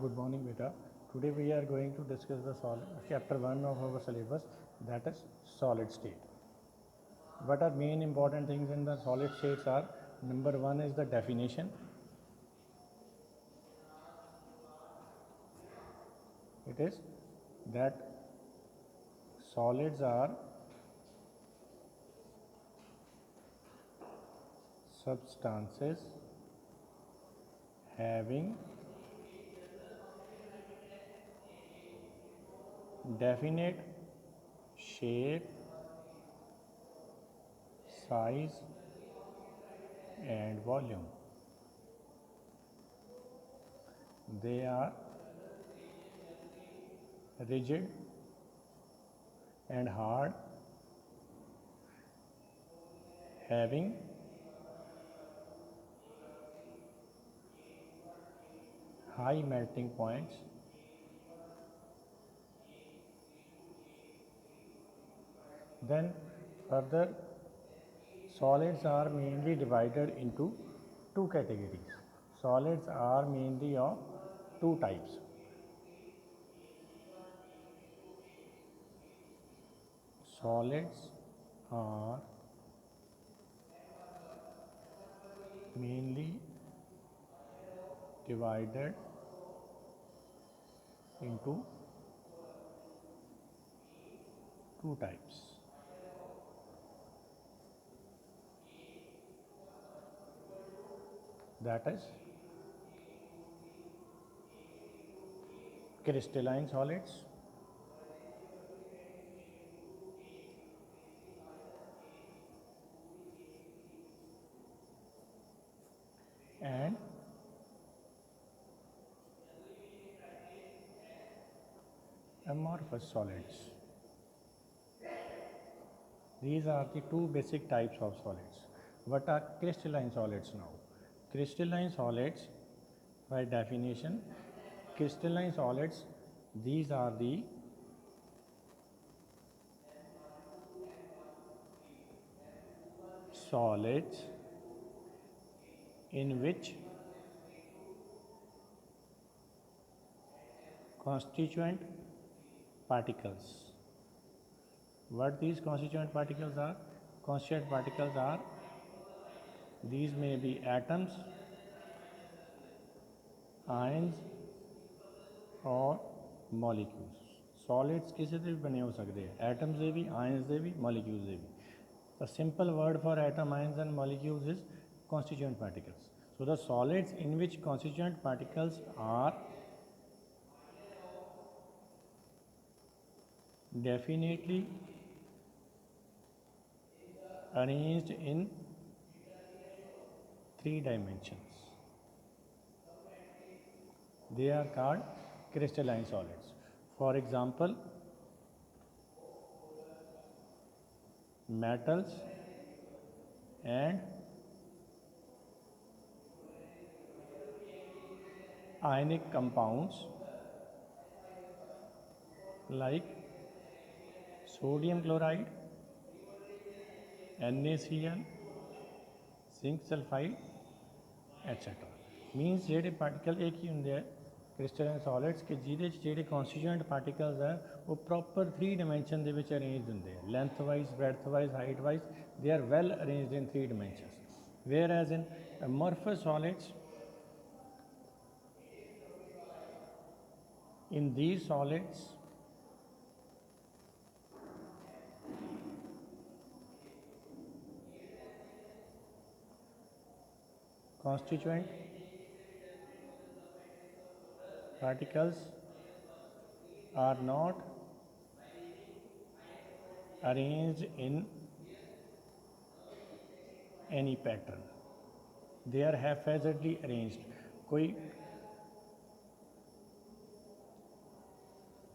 Good morning, beta. Today we are going to discuss the chapter 1 of our syllabus, that is solid state. What are main important things in the solid states are, number 1 is the definition. It is that solids are substances having definite shape, size and volume. They are rigid and hard, having high melting points, then further solids are mainly divided into two categories. Solids are mainly of two types. Solids are mainly divided into two types. That is crystalline solids and amorphous solids. These are the two basic types of solids. What are crystalline solids now? Crystalline solids, by definition, crystalline solids, these are the solids in which constituent particles. What these constituent particles are? Constituent particles are, these may be atoms, ions or molecules. Solids किसी से भी बने हो सकते हैं, atoms से भी, ions से भी, molecules से भी. The simple word for atom, ions and molecules is constituent particles. So the solids in which constituent particles are definitely arranged in three dimensions, they are called crystalline solids. For example, metals and ionic compounds like sodium chloride, NaCl, zinc sulfide, etc. Means ਜਿਹੜੇ particle ਇੱਕ ਹੀ ਹੁੰਦੇ ਆ ਕ੍ਰਿਸਟਲਾਈਨ solids ਕਿ ਜਿਹਦੇ 'ਚ ਜਿਹੜੇ ਕੌਨਸਟੀਟਿਊਐਂਟ particles ਹੈ ਉਹ ਪ੍ਰੋਪਰ 3 ਡਾਇਮੈਂਸ਼ਨ ਦੇ ਵਿੱਚ ਅਰੇਂਜਡ ਹੁੰਦੇ ਆ, length wise, breadth wise, height wise, they are well arranged in 3 dimensions. Whereas in amorphous solids, in these solids constituent particles are not arranged in any pattern, they are haphazardly arranged. कोई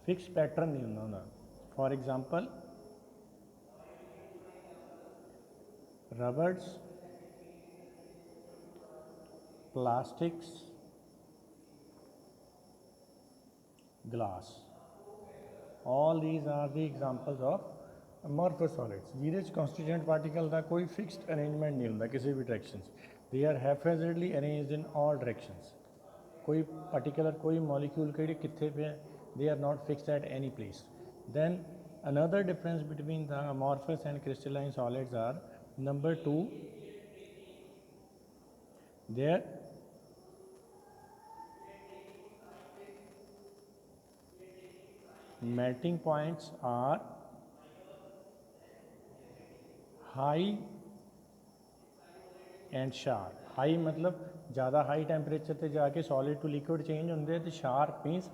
fix pattern नहीं होंदा. For example rubbers, plastics, glass, all these are the examples of amorphous solids ਜਿਹਦੇ 'ਚ constituent particle ਦਾ ਕੋਈ fixed arrangement ਨਹੀਂ ਹੁੰਦਾ ਕਿਸੇ ਵੀ directions, they are haphazardly arranged in all directions. कोई particular कोई molecule किहड़े कित्थे पे है, they are not fixed at any place. Then another difference between the amorphous and crystalline solids are, number 2, their melting points are high and sharp. High मतलब ज़्यादा high temperature ते जाके solid to liquid change होंदे, ते sharp मीनस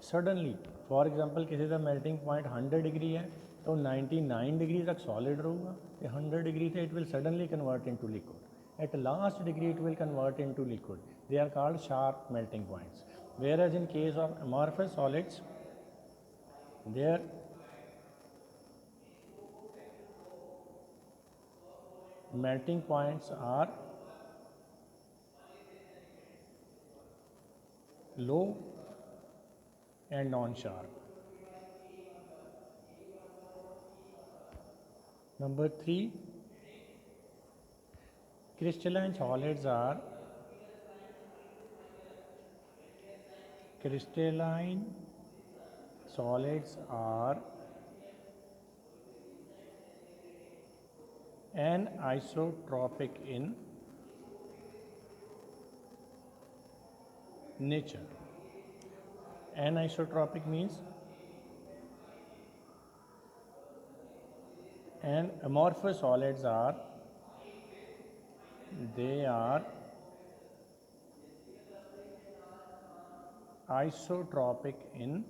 suddenly for example किसी का melting point 100 degree है तो 99 डिग्री तक सॉलिड रहूगा, तो 100 डिग्री ते it will suddenly convert into liquid. At last degree it will convert into liquid. They are called sharp melting points. Whereas in case of amorphous solids, their melting points are low and non-sharp. Number 3, crystalline solids are anisotropic in nature. Anisotropic means, and amorphous solids are, they are isotropic in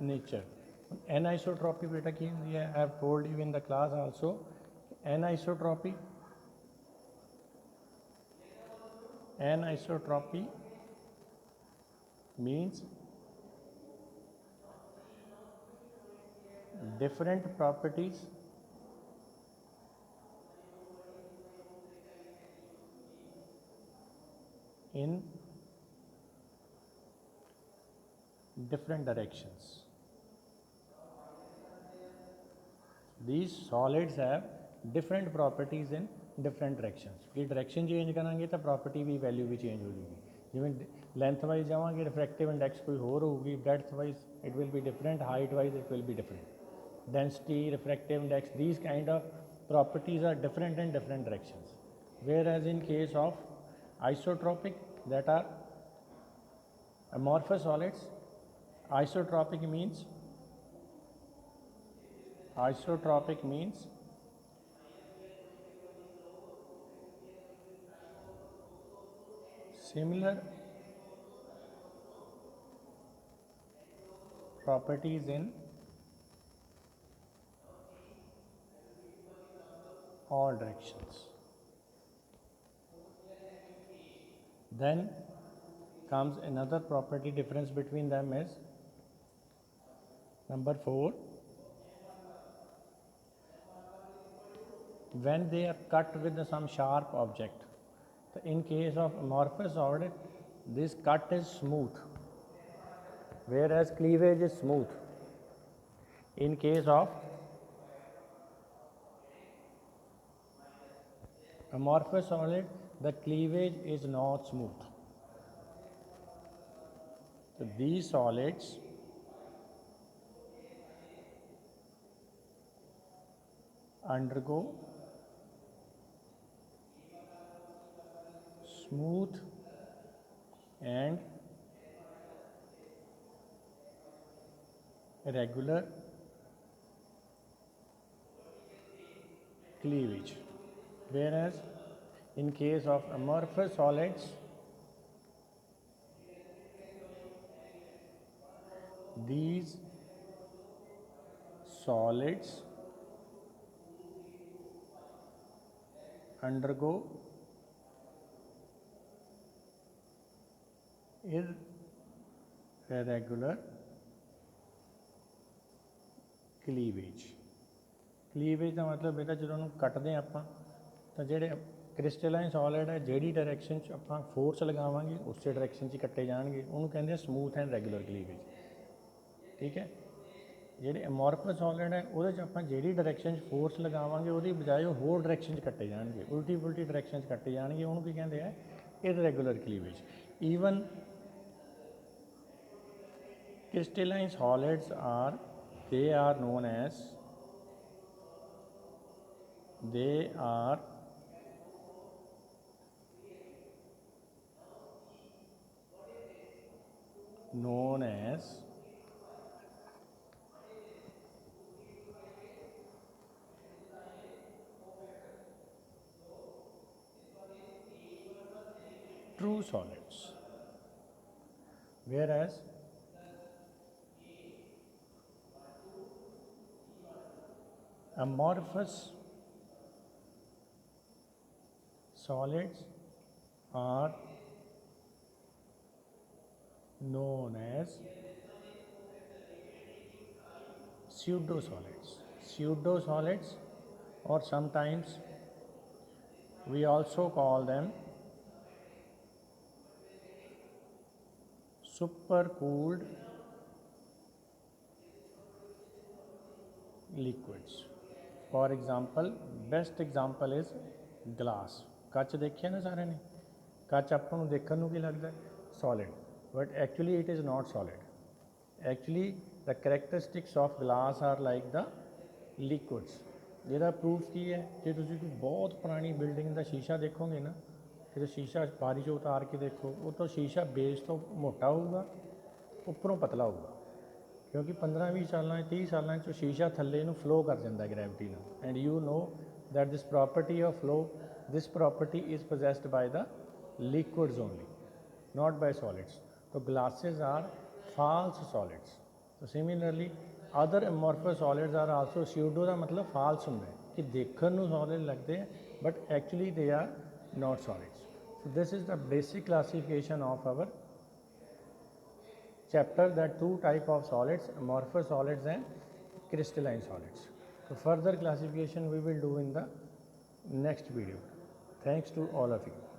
nature. Anisotropy beta ki hundi hai, I have told you in the class also. Anisotropy means different properties in different directions. These solids have different properties in different directions. कि direction change करांगे तो property भी value भी change हो जाएगी. जिवें length wise जावांगे refractive index कोई होर होगी, breadth wise it will be different, height wise it will be different. Density, refractive index, these kind of properties are different in different directions. Whereas in case of isotropic, that are amorphous solids, isotropic means similar properties in all directions. Then comes another property difference between them is number 4, when they are cut with some sharp object. So in case of amorphous solid, this cut is smooth, whereas cleavage is smooth. In case of amorphous solid, the cleavage is not smooth. So these solids undergo smooth and regular cleavage, whereas in case of amorphous solids, these solids undergo irregular cleavage. Cleavage ਦਾ ਮਤਲਬ ਬੇਟਾ ਜਦੋਂ ਉਹਨੂੰ ਕੱਟਦੇ ਆਪਾਂ ਤਾਂ ਜਿਹੜੇ ਕ੍ਰਿਸਟਲਾਈਨ solid ਹੈ ਜਿਹੜੀ ਡਾਇਰੈਕਸ਼ਨ 'ਚ ਆਪਾਂ ਫੋਰਸ ਲਗਾਵਾਂਗੇ ਉਸੇ ਡਾਇਰੈਕਸ਼ਨ 'ਚ ਕੱਟੇ ਜਾਣਗੇ, ਉਹਨੂੰ ਕਹਿੰਦੇ ਆ ਸਮੂਥ ਐਂਡ ਰੈਗੂਲਰ ਕਲੀਵੇਜ. ਠੀਕ ਹੈ, ਜਿਹੜੇ ਅਮੋਰਫਸ ਸੋਲਿਡ ਹੈ ਉਹਦੇ 'ਚ ਆਪਾਂ ਜਿਹੜੀ ਡਾਇਰੈਕਸ਼ਨ 'ਚ ਫੋਰਸ ਲਗਾਵਾਂਗੇ ਉਹਦੀ ਬਜਾਏ ਉਹ ਹੋਰ ਡਾਇਰੈਕਸ਼ਨ 'ਚ ਕੱਟੇ ਜਾਣਗੇ, ਉਲਟੀ ਪੁਲਟੀ ਡਾਇਰੈਕਸ਼ਨ 'ਚ ਕੱਟੇ ਜਾਣਗੇ, ਉਹਨੂੰ ਕੀ ਕਹਿੰਦੇ ਆ irregular cleavage. Even crystalline solids are known as true solids, whereas amorphous solids are known as pseudo-solids, or sometimes we also call them supercooled liquids. For example, best example is glass. ਕੱਚ ਦੇਖਿਆ ਨਾ ਸਾਰਿਆਂ ਨੇ, ਕੱਚ ਆਪਾਂ ਨੂੰ ਦੇਖਣ ਨੂੰ ਕੀ ਲੱਗਦਾ solid, but actually it is not solid. Actually the characteristics of glass are like the liquids. ਜਿਹਦਾ ਪ੍ਰੂਫ ਕੀ ਹੈ, ਜੇ ਤੁਸੀਂ ਕੋਈ ਬਹੁਤ ਪੁਰਾਣੀ ਬਿਲਡਿੰਗ ਦਾ ਸ਼ੀਸ਼ਾ ਦੇਖੋਗੇ ਨਾ, ਜਦੋਂ ਸ਼ੀਸ਼ਾ ਬਾਰੀ 'ਚੋਂ ਉਤਾਰ ਕੇ ਦੇਖੋ, ਉਹ ਤੋਂ ਸ਼ੀਸ਼ਾ ਬੇਸ ਤੋਂ ਮੋਟਾ ਹੋਊਗਾ, ਉੱਪਰੋਂ ਪਤਲਾ ਹੋਊਗਾ, ਕਿਉਂਕਿ 15-20 ਸਾਲਾਂ 30 ਸਾਲਾਂ 'ਚ ਸ਼ੀਸ਼ਾ ਥੱਲੇ ਨੂੰ ਫਲੋ ਕਰ ਜਾਂਦਾ ਗ੍ਰੈਵਿਟੀ ਨਾਲ। And you know that this property of flow, this property is possessed by the liquids only, not by solids. So glasses are false solids. So similarly other amorphous solids are also pseudo ਦਾ ਮਤਲਬ false ਹੁੰਦਾ ਹੈ ਕਿ ਦੇਖਣ ਨੂੰ solid ਲੱਗਦੇ ਹੈ but actually they are not solids. So this is the basic classification of our chapter, that two type of solids, amorphous solids and crystalline solids. So further classification we will do in the next video. Thanks to all of you.